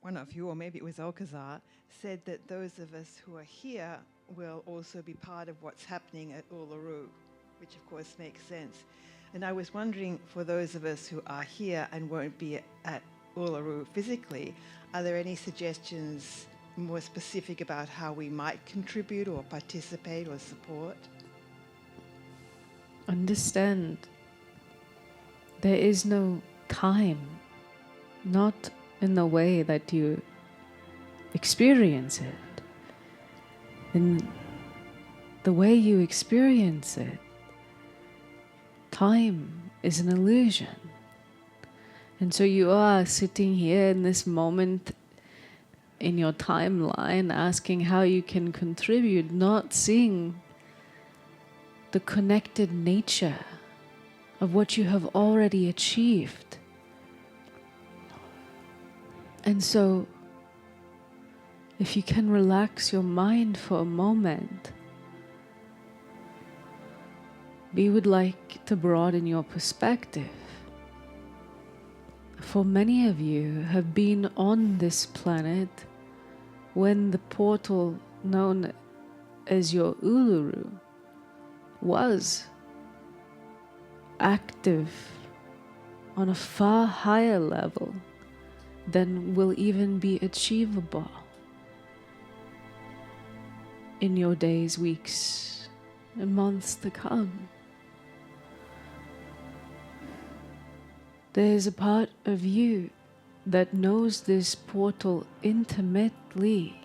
one of you, or maybe it was Alcazar, said that those of us who are here will also be part of what's happening at Uluru, which of course makes sense. And I was wondering, for those of us who are here and won't be at Uluru physically, are there any suggestions more specific about how we might contribute or participate or support? Understand, there is no time, not in the way that you experience it. In the way you experience it, time is an illusion. And so you are sitting here in this moment in your timeline asking how you can contribute, not seeing the connected nature of what you have already achieved. And so, if you can relax your mind for a moment, we would like to broaden your perspective. For many of you have been on this planet when the portal known as your Uluru was active on a far higher level than will even be achievable in your days, weeks, and months to come. There is a part of you that knows this portal intimately.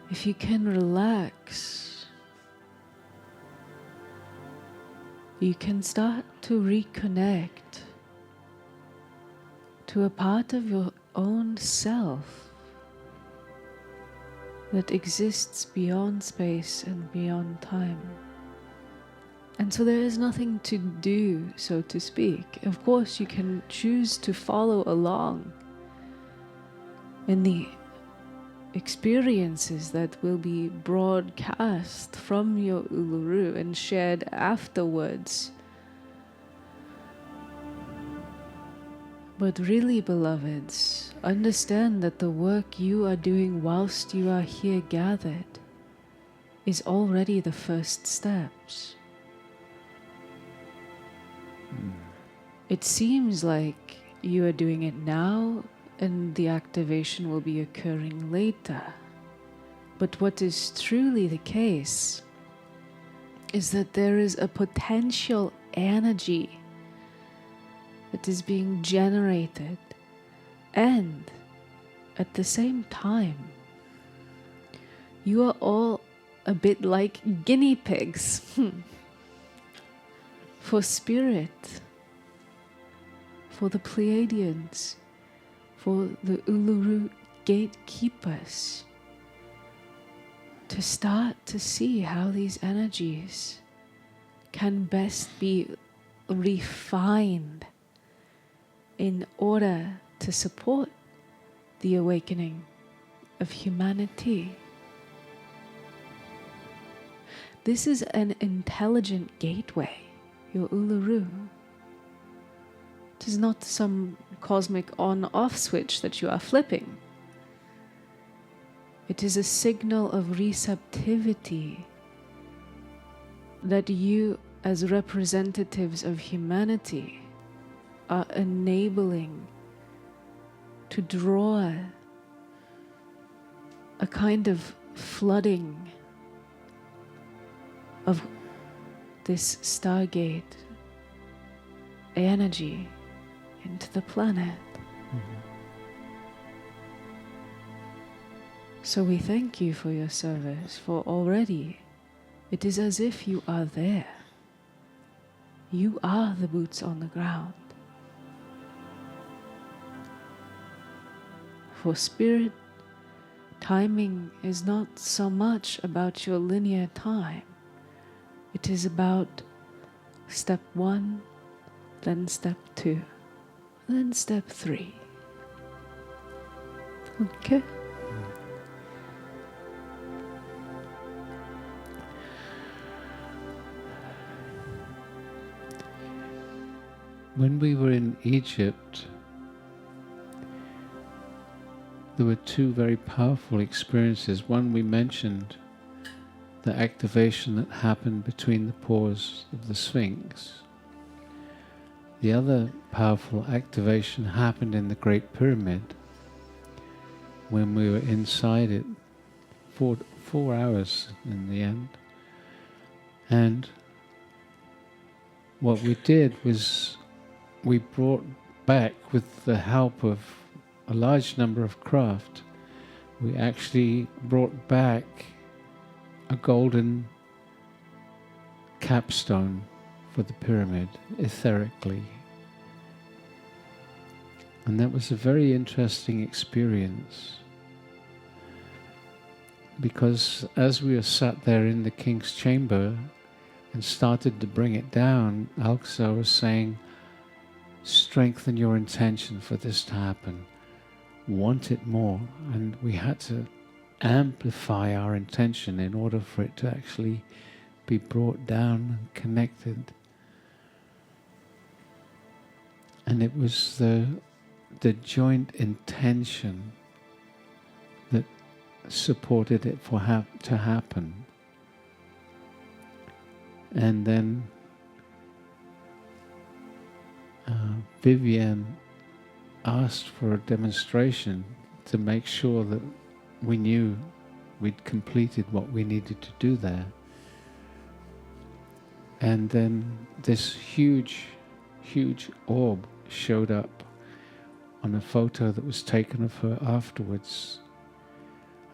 If you can relax, you can start to reconnect to a part of your own self that exists beyond space and beyond time. And so there is nothing to do, so to speak. Of course, you can choose to follow along in the experiences that will be broadcast from your Uluru and shared afterwards. But really, beloveds, understand that the work you are doing whilst you are here gathered is already the first steps. It seems like you are doing it now and the activation will be occurring later. But what is truly the case is that there is a potential energy that is being generated, and at the same time, you are all a bit like guinea pigs for spirit, for the Pleiadians, for the Uluru gatekeepers, to start to see how these energies can best be refined in order to support the awakening of humanity. This is an intelligent gateway, your Uluru. It is not some cosmic on-off switch that you are flipping. It is a signal of receptivity that you, as representatives of humanity, are enabling to draw a kind of flooding of this Stargate energy into the planet. So we thank you for your service, for already it is as if you are there. You are the boots on the ground. For spirit, timing is not so much about your linear time. It is about step 1, then step 2, then step 3. Okay? when we were in Egypt, there were two very powerful experiences. One, we mentioned the activation that happened between the pores of the Sphinx. The other powerful activation happened in the Great Pyramid when we were inside it, 4 hours in the end. And what we did was we brought back, with the help of a large number of craft, we actually brought back a golden capstone for the pyramid, etherically. And that was a very interesting experience, because as we were sat there in the king's chamber and started to bring it down, Alcazar was saying, strengthen your intention for this to happen. Want it more. And we had to amplify our intention in order for it to actually be brought down and connected. And it was the joint intention that supported it to happen. And then Vivienne asked for a demonstration to make sure that we knew we'd completed what we needed to do there. And then this huge orb showed up on a photo that was taken of her afterwards.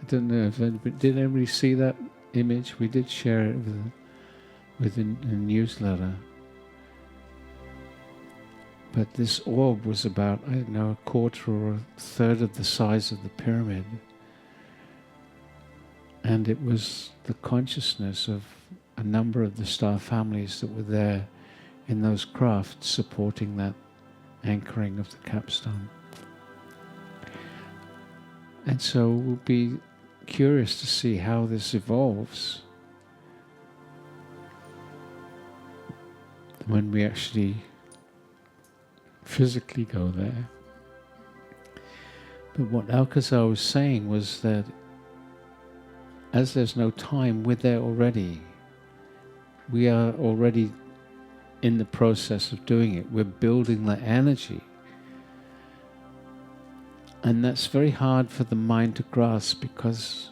I don't know if did anybody see that image? We did share it with a newsletter. But this orb was about, I don't know, a quarter or a third of the size of the pyramid. And it was the consciousness of a number of the star families that were there in those crafts supporting that anchoring of the capstone. And so we'll be curious to see how this evolves when we actually physically go there. But what Alcazar was saying was that as there's no time, we're there already. We are already in the process of doing it. We're building the energy. And that's very hard for the mind to grasp, because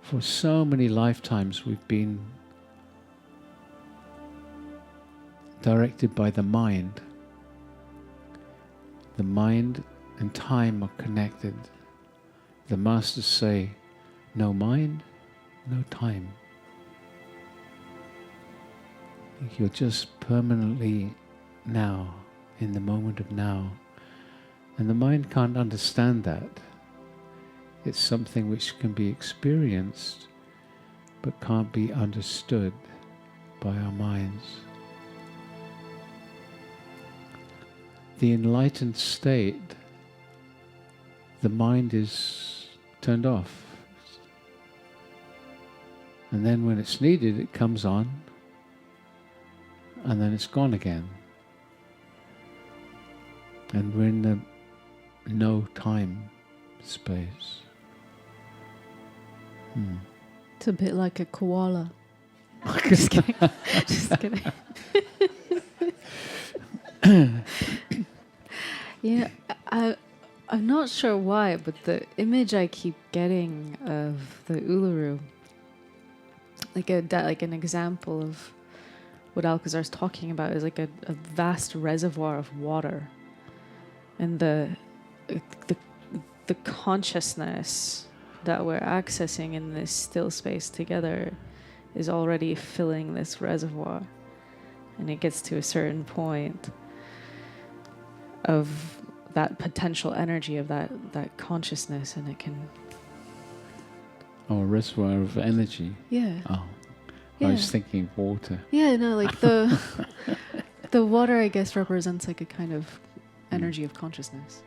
for so many lifetimes we've been directed by the mind. The mind and time are connected. The masters say, no mind, no time. You're just permanently now, in the moment of now. And the mind can't understand that. It's something which can be experienced, but can't be understood by our minds. The enlightened state, the mind is turned off. And then when it's needed, it comes on, and then it's gone again. And we're in the no time space. It's a bit like a koala. Just kidding. Just kidding. Yeah, I'm not sure why, but the image I keep getting of the Uluru, like an example of what Alcazar's talking about, is like a vast reservoir of water, and the consciousness that we're accessing in this still space together is already filling this reservoir, and it gets to a certain point of that potential energy of that consciousness, and it can... Oh, a reservoir of energy? Yeah. Oh, yeah. I was thinking water. Yeah, no, like the water, I guess, represents like a kind of energy of consciousness.